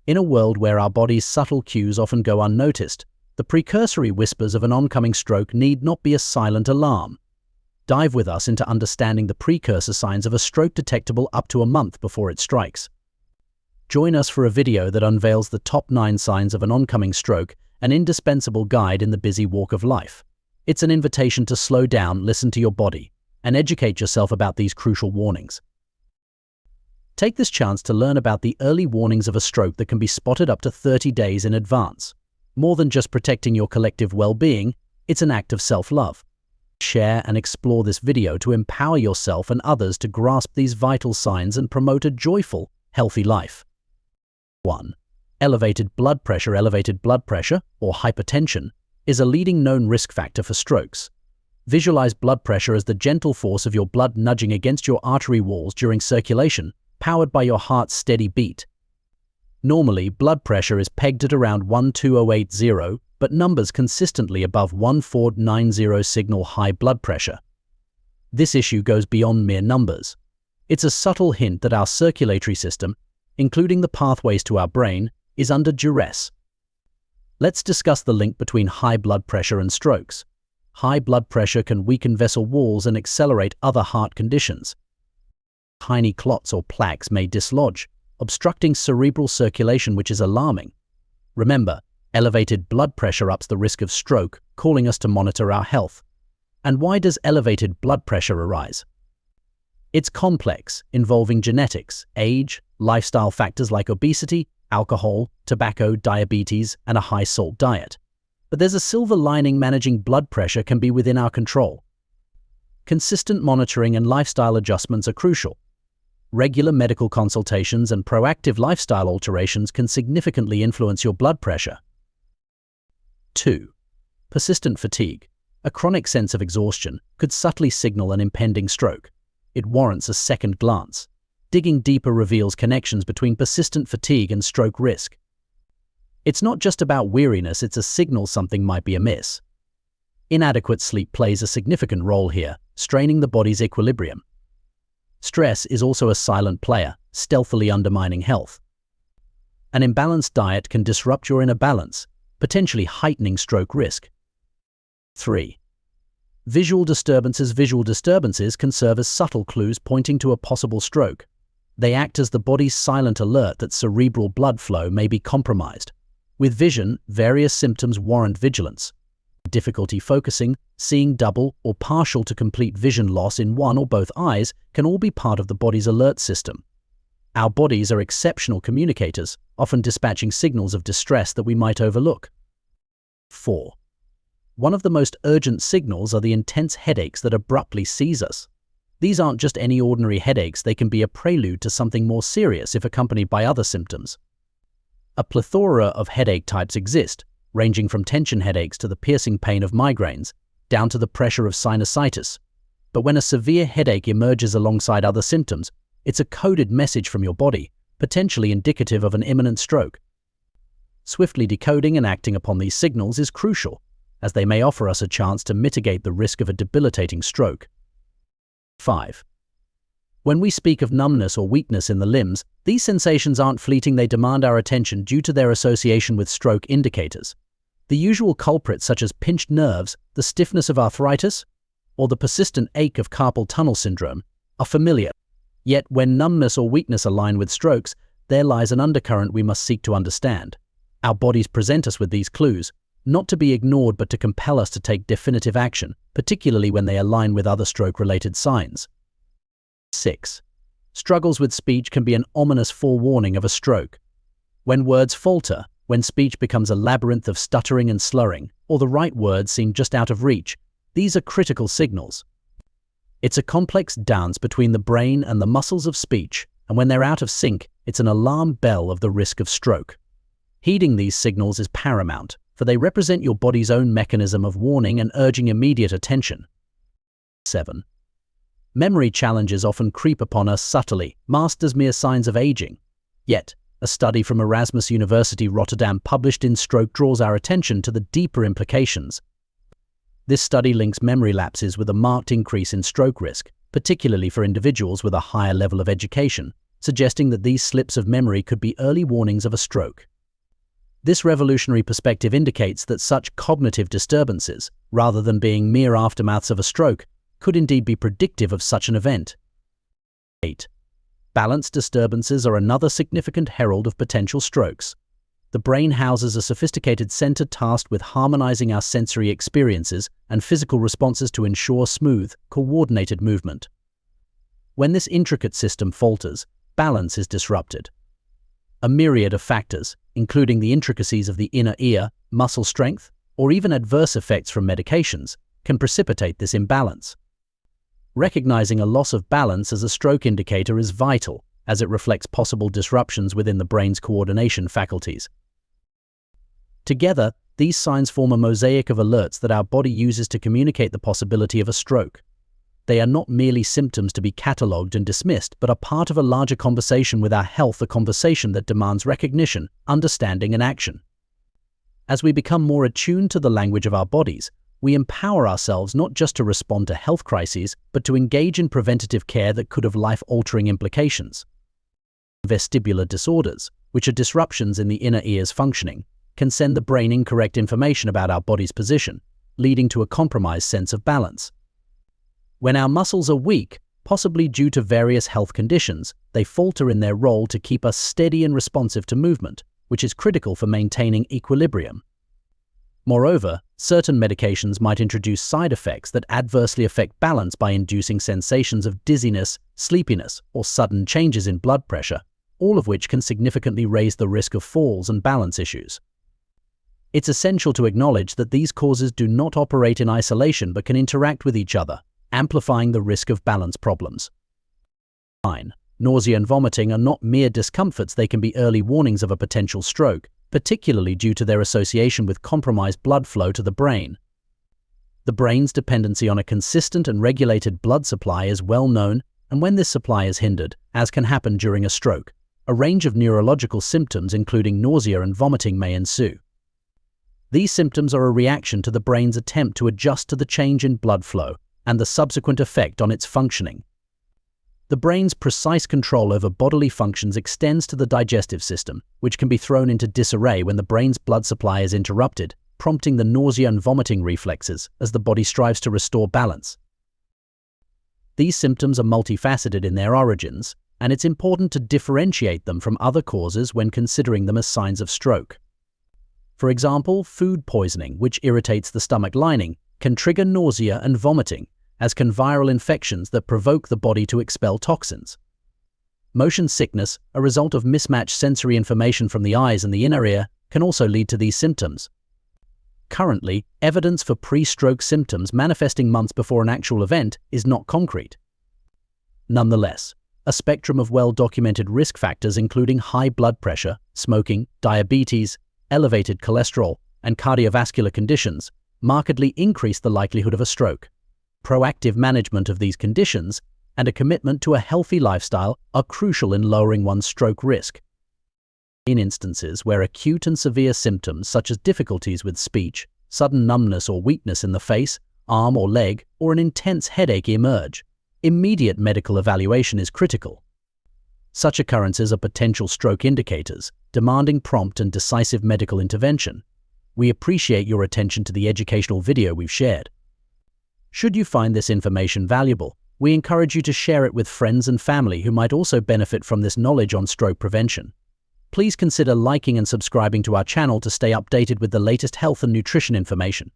In a world where our body's subtle cues often go unnoticed, the precursory whispers of an oncoming stroke need not be a silent alarm. Dive with us into understanding the precursor signs of a stroke detectable up to a month before it strikes. Join us for a video that unveils the top 9 signs of an oncoming stroke, an indispensable guide in the busy walk of life. It's an invitation to slow down, listen to your body, and educate yourself about these crucial warnings. Take this chance to learn about the early warnings of a stroke that can be spotted up to 30 days in advance. More than just protecting your collective well-being, it's an act of self-love. Share and explore this video to empower yourself and others to grasp these vital signs and promote a joyful, healthy life. 1. Elevated blood pressure. Elevated blood pressure, or hypertension, is a leading known risk factor for strokes. Visualize blood pressure as the gentle force of your blood nudging against your artery walls during circulation, powered by your heart's steady beat. Normally, blood pressure is pegged at around 12080, but numbers consistently above 1490 signal high blood pressure. This issue goes beyond mere numbers. It's a subtle hint that our circulatory system, including the pathways to our brain, is under duress. Let's discuss the link between high blood pressure and strokes. High blood pressure can weaken vessel walls and accelerate other heart conditions. Tiny clots or plaques may dislodge, obstructing cerebral circulation, which is alarming. Remember, elevated blood pressure ups the risk of stroke, calling us to monitor our health. And why does elevated blood pressure arise? It's complex, involving genetics, age, lifestyle factors like obesity, alcohol, tobacco, diabetes, and a high-salt diet. But there's a silver lining: managing blood pressure can be within our control. Consistent monitoring and lifestyle adjustments are crucial. Regular medical consultations and proactive lifestyle alterations can significantly influence your blood pressure. 2. Persistent fatigue. A chronic sense of exhaustion could subtly signal an impending stroke. It warrants a second glance. Digging deeper reveals connections between persistent fatigue and stroke risk. It's not just about weariness, it's a signal something might be amiss. Inadequate sleep plays a significant role here, straining the body's equilibrium. Stress is also a silent player, stealthily undermining health. An imbalanced diet can disrupt your inner balance, potentially heightening stroke risk. 3. Visual disturbances. Visual disturbances can serve as subtle clues pointing to a possible stroke. They act as the body's silent alert that cerebral blood flow may be compromised. With vision, various symptoms warrant vigilance. Difficulty focusing, seeing double or partial to complete vision loss in one or both eyes can all be part of the body's alert system. Our bodies are exceptional communicators, often dispatching signals of distress that we might overlook. 4. One of the most urgent signals are the intense headaches that abruptly seize us. These aren't just any ordinary headaches, they can be a prelude to something more serious if accompanied by other symptoms. A plethora of headache types exist, ranging from tension headaches to the piercing pain of migraines, down to the pressure of sinusitis. But when a severe headache emerges alongside other symptoms, it's a coded message from your body, potentially indicative of an imminent stroke. Swiftly decoding and acting upon these signals is crucial, as they may offer us a chance to mitigate the risk of a debilitating stroke. 5. When we speak of numbness or weakness in the limbs, these sensations aren't fleeting, they demand our attention due to their association with stroke indicators. The usual culprits, such as pinched nerves, the stiffness of arthritis, or the persistent ache of carpal tunnel syndrome, are familiar. Yet when numbness or weakness align with strokes, there lies an undercurrent we must seek to understand. Our bodies present us with these clues, not to be ignored but to compel us to take definitive action, particularly when they align with other stroke-related signs. 6. Struggles with speech can be an ominous forewarning of a stroke. When words falter, when speech becomes a labyrinth of stuttering and slurring, or the right words seem just out of reach, these are critical signals. It's a complex dance between the brain and the muscles of speech, and when they're out of sync, it's an alarm bell of the risk of stroke. Heeding these signals is paramount, for they represent your body's own mechanism of warning and urging immediate attention. 7. Memory challenges often creep upon us subtly, masked as mere signs of aging. Yet, a study from Erasmus University Rotterdam published in Stroke draws our attention to the deeper implications. This study links memory lapses with a marked increase in stroke risk, particularly for individuals with a higher level of education, suggesting that these slips of memory could be early warnings of a stroke. This revolutionary perspective indicates that such cognitive disturbances, rather than being mere aftermaths of a stroke, could indeed be predictive of such an event. 8. Balance disturbances are another significant herald of potential strokes. The brain houses a sophisticated center tasked with harmonizing our sensory experiences and physical responses to ensure smooth, coordinated movement. When this intricate system falters, balance is disrupted. A myriad of factors, including the intricacies of the inner ear, muscle strength, or even adverse effects from medications, can precipitate this imbalance. Recognizing a loss of balance as a stroke indicator is vital, as it reflects possible disruptions within the brain's coordination faculties. Together, these signs form a mosaic of alerts that our body uses to communicate the possibility of a stroke. They are not merely symptoms to be catalogued and dismissed, but are part of a larger conversation with our health, a conversation that demands recognition, understanding, and action. As we become more attuned to the language of our bodies, we empower ourselves not just to respond to health crises, but to engage in preventative care that could have life-altering implications. Vestibular disorders, which are disruptions in the inner ear's functioning, can send the brain incorrect information about our body's position, leading to a compromised sense of balance. When our muscles are weak, possibly due to various health conditions, they falter in their role to keep us steady and responsive to movement, which is critical for maintaining equilibrium. Moreover, certain medications might introduce side effects that adversely affect balance by inducing sensations of dizziness, sleepiness, or sudden changes in blood pressure, all of which can significantly raise the risk of falls and balance issues. It's essential to acknowledge that these causes do not operate in isolation but can interact with each other, amplifying the risk of balance problems. 9. Nausea and vomiting are not mere discomforts, they can be early warnings of a potential stroke, particularly due to their association with compromised blood flow to the brain. The brain's dependency on a consistent and regulated blood supply is well known, and when this supply is hindered, as can happen during a stroke, a range of neurological symptoms including nausea and vomiting may ensue. These symptoms are a reaction to the brain's attempt to adjust to the change in blood flow and the subsequent effect on its functioning. The brain's precise control over bodily functions extends to the digestive system, which can be thrown into disarray when the brain's blood supply is interrupted, prompting the nausea and vomiting reflexes as the body strives to restore balance. These symptoms are multifaceted in their origins, and it's important to differentiate them from other causes when considering them as signs of stroke. For example, food poisoning, which irritates the stomach lining, can trigger nausea and vomiting, as can viral infections that provoke the body to expel toxins. Motion sickness, a result of mismatched sensory information from the eyes and the inner ear, can also lead to these symptoms. Currently, evidence for pre-stroke symptoms manifesting months before an actual event is not concrete. Nonetheless, a spectrum of well-documented risk factors including high blood pressure, smoking, diabetes, elevated cholesterol, and cardiovascular conditions markedly increase the likelihood of a stroke. Proactive management of these conditions and a commitment to a healthy lifestyle are crucial in lowering one's stroke risk. In instances where acute and severe symptoms such as difficulties with speech, sudden numbness or weakness in the face, arm or leg, or an intense headache emerge, immediate medical evaluation is critical. Such occurrences are potential stroke indicators, demanding prompt and decisive medical intervention. We appreciate your attention to the educational video we've shared. Should you find this information valuable, we encourage you to share it with friends and family who might also benefit from this knowledge on stroke prevention. Please consider liking and subscribing to our channel to stay updated with the latest health and nutrition information.